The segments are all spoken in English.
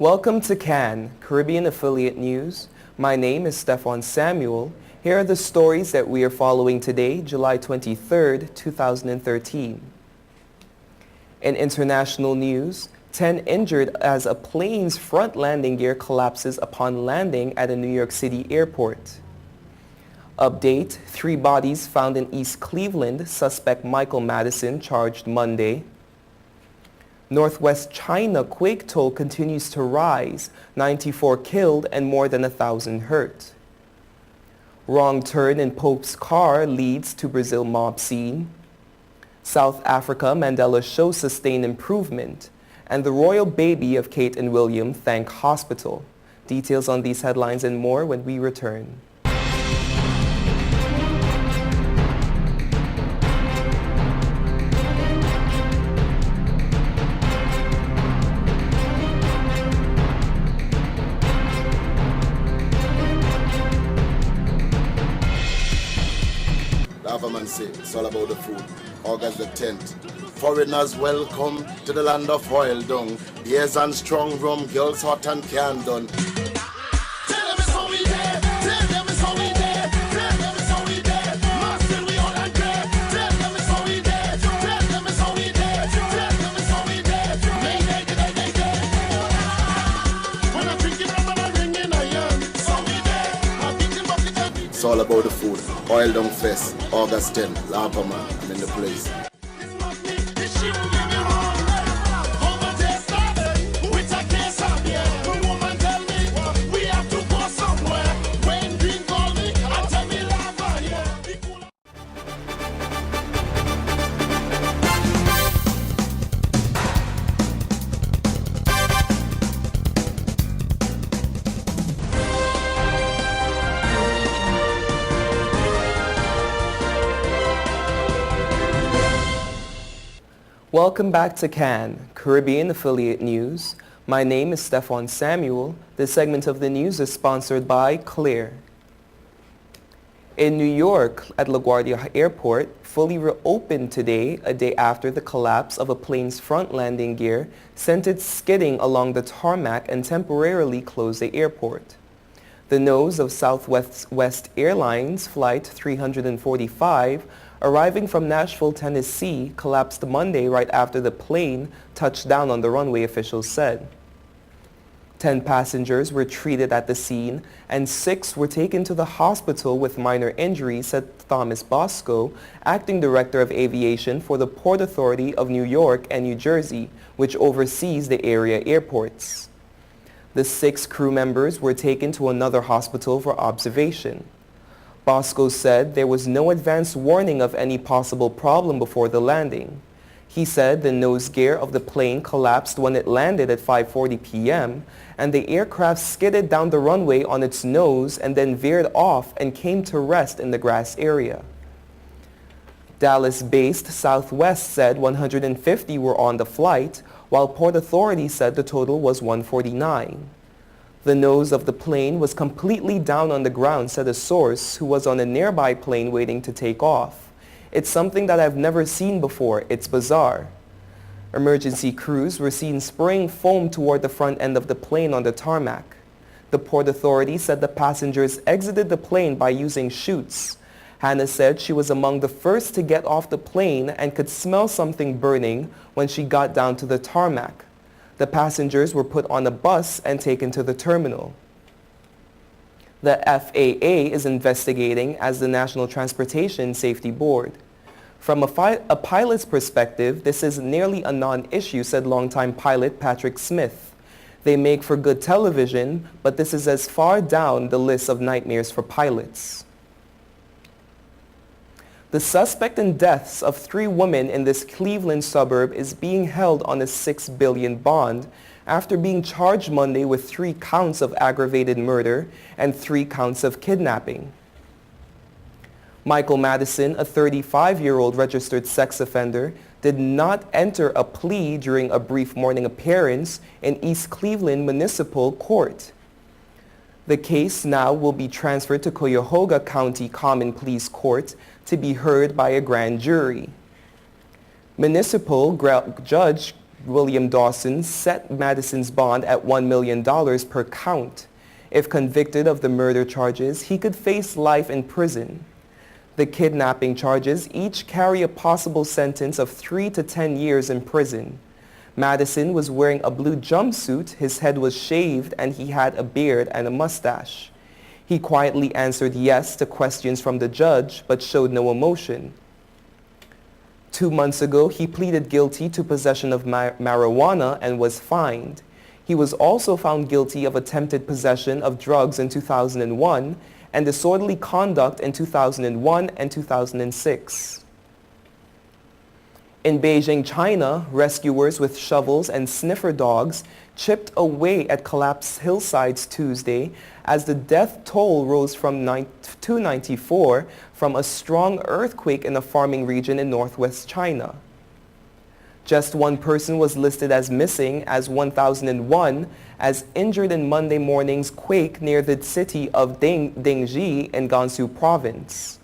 Welcome to CAN, Caribbean Affiliate News. My name is Stefan Samuel. Here are the stories that we are following today, July 23rd, 2013. In international news, 10 injured as a plane's front landing gear collapses upon landing at a New York City airport. Update, 3 bodies found in East Cleveland, suspect Michael Madison charged Monday. Northwest China quake toll continues to rise, 94 killed and more than 1,000 hurt. Wrong turn in Pope's car leads to Brazil mob scene. South Africa Mandela shows sustained improvement. And the royal baby of Kate and William thank hospital. Details on these headlines and more when we return. Government say it's all about the food. August the 10th. Foreigners welcome to the land of oil dung. Beers and strong rum, girls hot and can done. Tell them it's how we there. Tell them it's how we there. Tell them it's how we there. Master we all and there. Tell them it's how we there. Tell them it's how we there. Tell them it's how we there. When I'm drinking rum and I'm ringing iron, it's how we there. I'm thinking about the it's all about the food. Oil Dung Fest, August 10th, Lamperman, I'm in the place. Welcome back to CAN, Caribbean Affiliate News. My name is Stefan Samuel. This segment of the news is sponsored by Clear. In New York, at LaGuardia Airport, fully reopened today, a day after the collapse of a plane's front landing gear sent it skidding along the tarmac and temporarily closed the airport. The nose of Southwest Airlines Flight 345 arriving from Nashville, Tennessee, collapsed Monday right after the plane touched down on the runway, officials said. 10 passengers were treated at the scene and 6 were taken to the hospital with minor injuries, said Thomas Bosco, acting director of aviation for the Port Authority of New York and New Jersey, which oversees the area airports. The 6 crew members were taken to another hospital for observation. Bosco said there was no advance warning of any possible problem before the landing. He said the nose gear of the plane collapsed when it landed at 5:40 p.m. and the aircraft skidded down the runway on its nose and then veered off and came to rest in the grass area. Dallas-based Southwest said 150 were on the flight, while Port Authority said the total was 149. The nose of the plane was completely down on the ground, said a source who was on a nearby plane waiting to take off. It's something that I've never seen before. It's bizarre. Emergency crews were seen spraying foam toward the front end of the plane on the tarmac. The Port Authority said the passengers exited the plane by using chutes. Hannah said she was among the first to get off the plane and could smell something burning when she got down to the tarmac. The passengers were put on a bus and taken to the terminal. The FAA is investigating as the National Transportation Safety Board. From a pilot's perspective, this is nearly a non-issue, said longtime pilot Patrick Smith. They make for good television, but this is as far down the list of nightmares for pilots. The suspect in deaths of 3 women in this Cleveland suburb is being held on a $6 billion bond after being charged Monday with 3 counts of aggravated murder and 3 counts of kidnapping. Michael Madison, a 35-year-old registered sex offender, did not enter a plea during a brief morning appearance in East Cleveland Municipal Court. The case now will be transferred to Cuyahoga County Common Pleas Court to be heard by a grand jury. Municipal Judge William Dawson set Madison's bond at $1 million per count. If convicted of the murder charges, he could face life in prison. The kidnapping charges each carry a possible sentence of 3 to 10 years in prison. Madison was wearing a blue jumpsuit, his head was shaved, and he had a beard and a mustache. He quietly answered yes to questions from the judge, but showed no emotion. 2 months ago, he pleaded guilty to possession of marijuana and was fined. He was also found guilty of attempted possession of drugs in 2001 and disorderly conduct in 2001 and 2006. In Beijing, China, rescuers with shovels and sniffer dogs chipped away at collapsed hillsides Tuesday as the death toll rose from 294 from a strong earthquake in a farming region in northwest China. Just one person was listed as missing as 1,001 as injured in Monday morning's quake near the city of Dengji in Gansu province.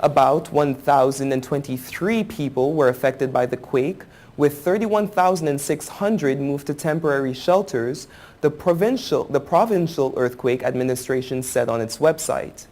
About 1,023 people were affected by the quake, with 31,600 moved to temporary shelters, the provincial earthquake administration said on its website.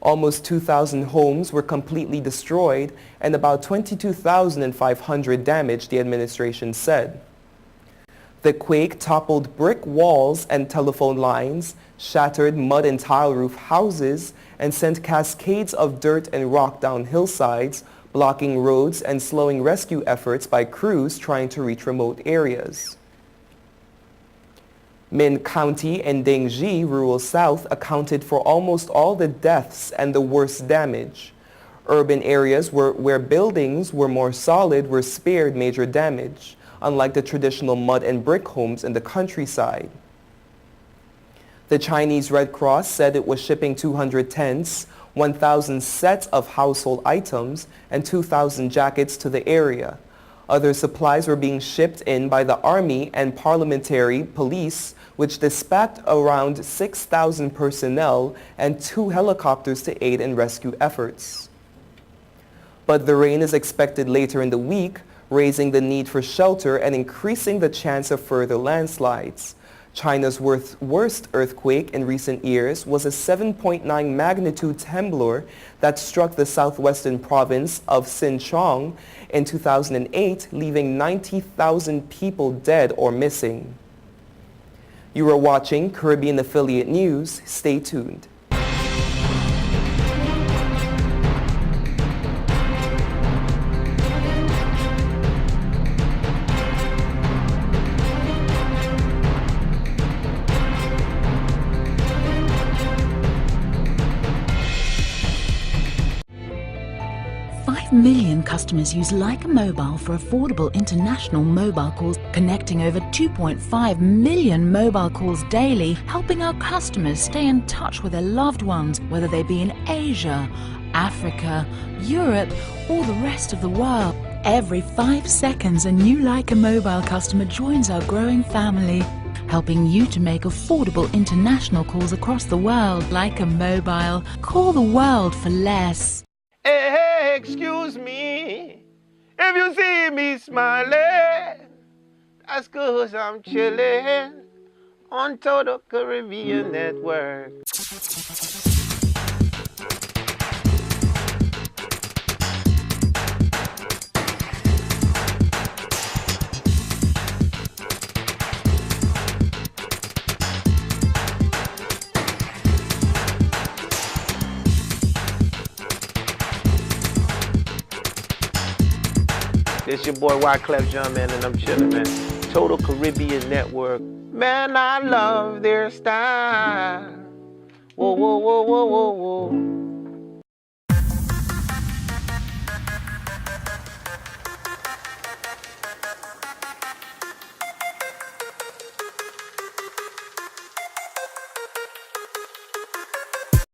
Almost 2,000 homes were completely destroyed and about 22,500 damaged, the administration said. The quake toppled brick walls and telephone lines, shattered mud and tile roof houses, and sent cascades of dirt and rock down hillsides, blocking roads and slowing rescue efforts by crews trying to reach remote areas. Min County and Dengji, rural south, accounted for almost all the deaths and the worst damage. Urban areas where buildings were more solid were spared major damage, unlike the traditional mud and brick homes in the countryside. The Chinese Red Cross said it was shipping 200 tents, 1,000 sets of household items, and 2,000 jackets to the area. Other supplies were being shipped in by the army and parliamentary police, which dispatched around 6,000 personnel and 2 helicopters to aid in rescue efforts. But the rain is expected later in the week, raising the need for shelter and increasing the chance of further landslides. China's worst earthquake in recent years was a 7.9 magnitude trembler that struck the southwestern province of Sichuan in 2008, leaving 90,000 people dead or missing. You are watching Caribbean Affiliate News. Stay tuned. 5 million customers use Leica Mobile for affordable international mobile calls, connecting over 2.5 million mobile calls daily, helping our customers stay in touch with their loved ones, whether they be in Asia, Africa, Europe, or the rest of the world. Every 5 seconds, a new Leica Mobile customer joins our growing family, helping you to make affordable international calls across the world. Leica Mobile. Call the world for less. Hey, excuse me, if you see me smiling, that's 'cause I'm chilling on Total Caribbean Network. It's your boy Wyclef Jean, man, and I'm chillin', man. Total Caribbean Network. Man, I love their style. Whoa, whoa, whoa, whoa, whoa, whoa.